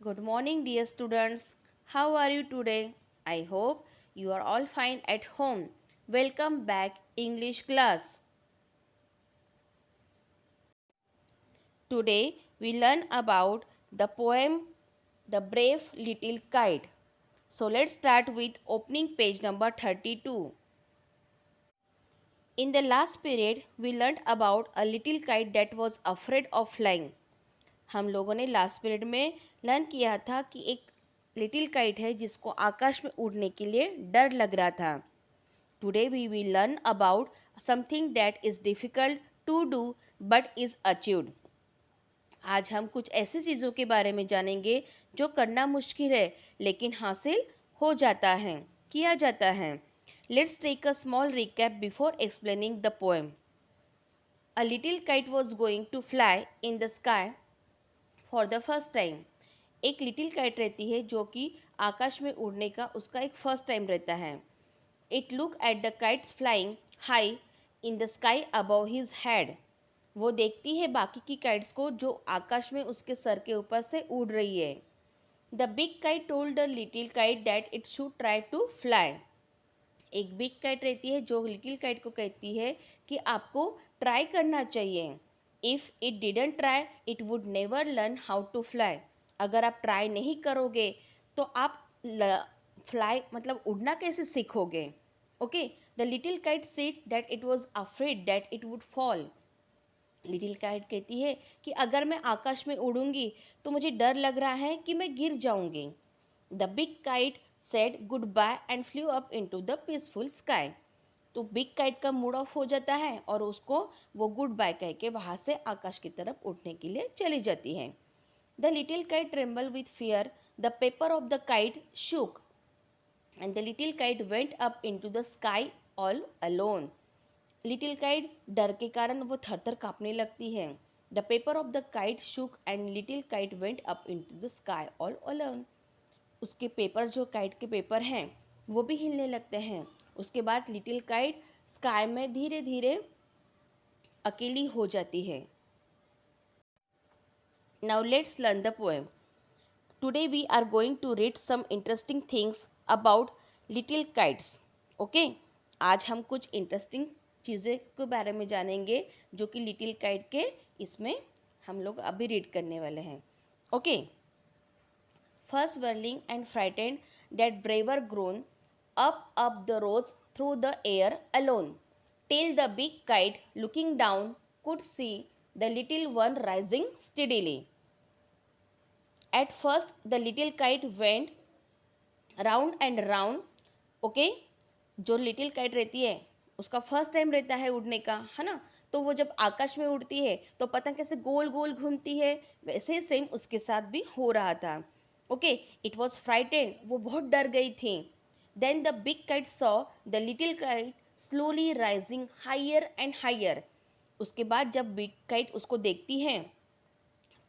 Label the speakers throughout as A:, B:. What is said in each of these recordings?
A: Good morning, dear students. How are you today? I hope you are all fine at home. Welcome back, English class. Today we learn about the poem The Brave Little Kite. So let's start with opening page number 32. In the last period, we learned about a little kite that was afraid of flying. हम लोगों ने last period में learn किया था कि एक little kite है जिसको आकाश में उड़ने के लिए डर लग रहा था. Today we will learn about something that is difficult to do but is achieved. आज हम कुछ ऐसी चीज़ों के बारे में जानेंगे जो करना मुश्किल है लेकिन हासिल हो जाता है, किया जाता है. Let's take a small recap before explaining the poem. A little kite was going to fly in the sky for the first time. एक लिटिल काइट रहती है जो कि आकाश में उड़ने का उसका एक फर्स्ट टाइम रहता है. It look at the kites flying high in the sky above his head. वो देखती है बाकी की काइट्स को जो आकाश में उसके सर के ऊपर से उड़ रही है. The big kite told the little kite that it should try to fly. एक बिग काइट रहती है जो लिटिल काइट को कहती है कि आपको ट्राई करना चाहिए. If it didn't try it would never learn how to fly. अगर आप ट्राई नहीं करोगे तो आप फ्लाई मतलब उड़ना कैसे सीखोगे. Okay. The little kite said that it was afraid that it would fall. Little kite कहती है कि अगर मैं आकाश में उड़ूंगी तो मुझे डर लग रहा है कि मैं गिर जाऊंगी. The big kite said good bye and flew up into the peaceful sky. तो बिग काइट का मूड ऑफ हो जाता है और उसको वो गुड बाय कह के वहाँ से आकाश की तरफ उड़ने के लिए चली जाती है. The little kite tremble with fear. The paper of the kite shook and the little kite went up into the sky all alone. Little kite डर के कारण वो थर थर काँपने लगती है. The paper of the kite shook and little kite went up into the sky all alone. उसके paper जो काइट के पेपर हैं वो भी हिलने लगते हैं. उसके बाद लिटिल काइट स्काई में धीरे धीरे अकेली हो जाती है. Now let's learn the poem. Today we are going to read some interesting things about little kites. Okay. आज हम कुछ इंटरेस्टिंग चीज़ें के बारे में जानेंगे जो कि लिटिल काइट के इसमें हम लोग अभी रीड करने वाले हैं. Okay. First whirling and frightened, that braver grown, up the rose through the air alone, till the big kite, looking down, could see the little one rising steadily. At first, the little kite went round and round. Okay. जो little kite रहती है उसका first time रहता है उड़ने का, है ना. तो वो जब आकाश में उड़ती है तो पतंग कैसे गोल गोल घूमती है वैसे सेम उसके साथ भी हो रहा था. ओके. It was frightened. वो बहुत डर गई थी. Then the big kite saw the little kite slowly rising higher and higher. उसके बाद जब बिग काइट उसको देखती है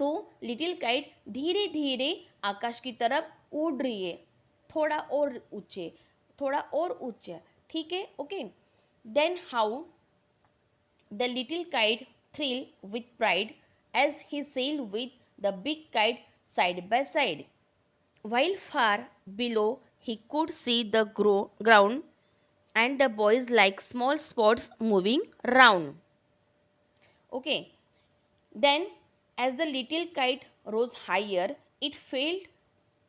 A: तो लिटिल काइट धीरे धीरे आकाश की तरफ उड़ रही है. थोड़ा और ऊंचे, थोड़ा और ऊंचा. ठीक है. Okay. Then how the little kite thrill with pride as he sail with the big kite side by side. While far below he could see the ground and the boys like small spots moving round. Okay. Then as the little kite rose higher, it felt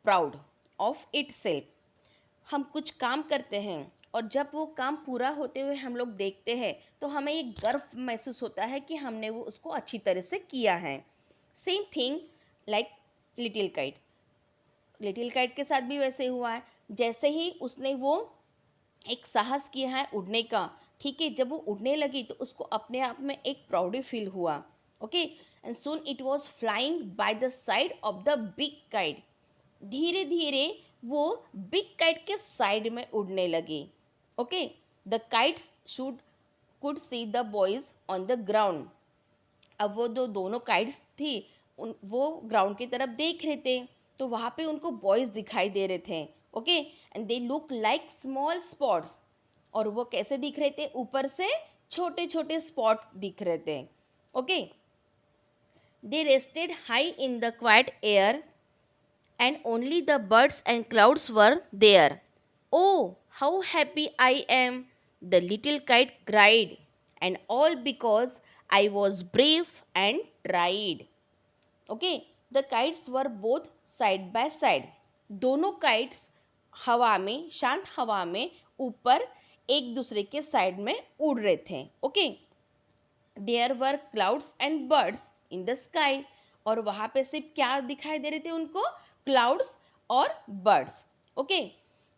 A: proud of itself. हम कुछ काम करते हैं और जब वो काम पूरा होते हुए हम लोग देखते हैं तो हमें ये गर्व महसूस होता है कि हमने वो उसको अच्छी तरह से किया है. Same thing like little kite. Little kite के साथ भी वैसे हुआ है. जैसे ही उसने वो एक साहस किया है उड़ने का, ठीक है, जब वो उड़ने लगी तो उसको अपने आप में एक प्राउडी फील हुआ. Okay. And soon it was flying by the side of the big kite. धीरे धीरे वो बिग काइट के साइड में उड़ने लगी. Okay. The kites should could see the boys on the ground. अब वो दोनों काइट्स थी वो ग्राउंड की तरफ देख रहे थे तो वहाँ पे उनको बॉयज़ दिखाई दे रहे थे. Okay. And they look like small spots. और वो कैसे दिख रहे थे, ऊपर से छोटे छोटे स्पॉट दिख रहे थे. Okay. They rested high in the quite air and only the birds and clouds were there. Oh, how happy I am! The little kite cried, and all because I was brave and tried. Okay, the kites were both side by side. दोनों kites हवा में, शांत हवा में ऊपर एक दूसरे के साइड में उड़ रहे थे. Okay, there were clouds and birds in the sky. और वहाँ पे सिर्फ क्या दिखाई दे रहे थे उनको? क्लाउड्स और birds. Okay,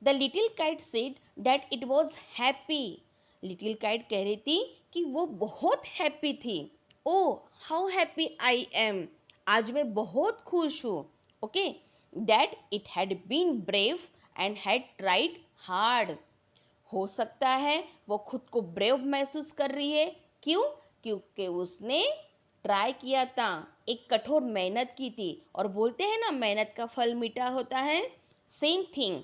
A: the little kite said that it was happy. Little kite कह रही थी कि वो बहुत हैप्पी थी. Oh how happy I am, आज मैं बहुत खुश हूँ. Okay, that it had been brave and had tried hard. हो सकता है वो खुद को ब्रेव महसूस कर रही है. क्यों? क्योंकि उसने ट्राई किया था, एक कठोर मेहनत की थी. और बोलते हैं ना, मेहनत का फल मीठा होता है. Same thing.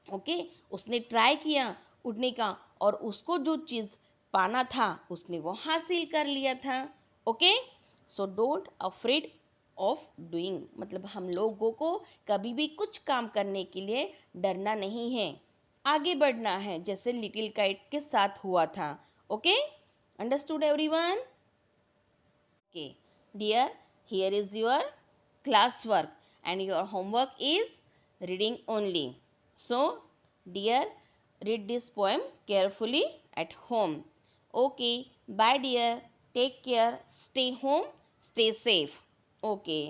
A: ओके, उसने ट्राई किया उड़ने का, और उसको जो चीज़ पाना था उसने वो हासिल कर लिया था. Okay, so don't afraid of doing. मतलब हम लोगों को कभी भी कुछ काम करने के लिए डरना नहीं है, आगे बढ़ना है, जैसे लिटिल काइट के साथ हुआ था. Okay, understood everyone? Okay dear, here is your class work and your homework is reading only. So dear, read this poem carefully at home. Okay, bye dear, take care, stay home, stay safe. Okay.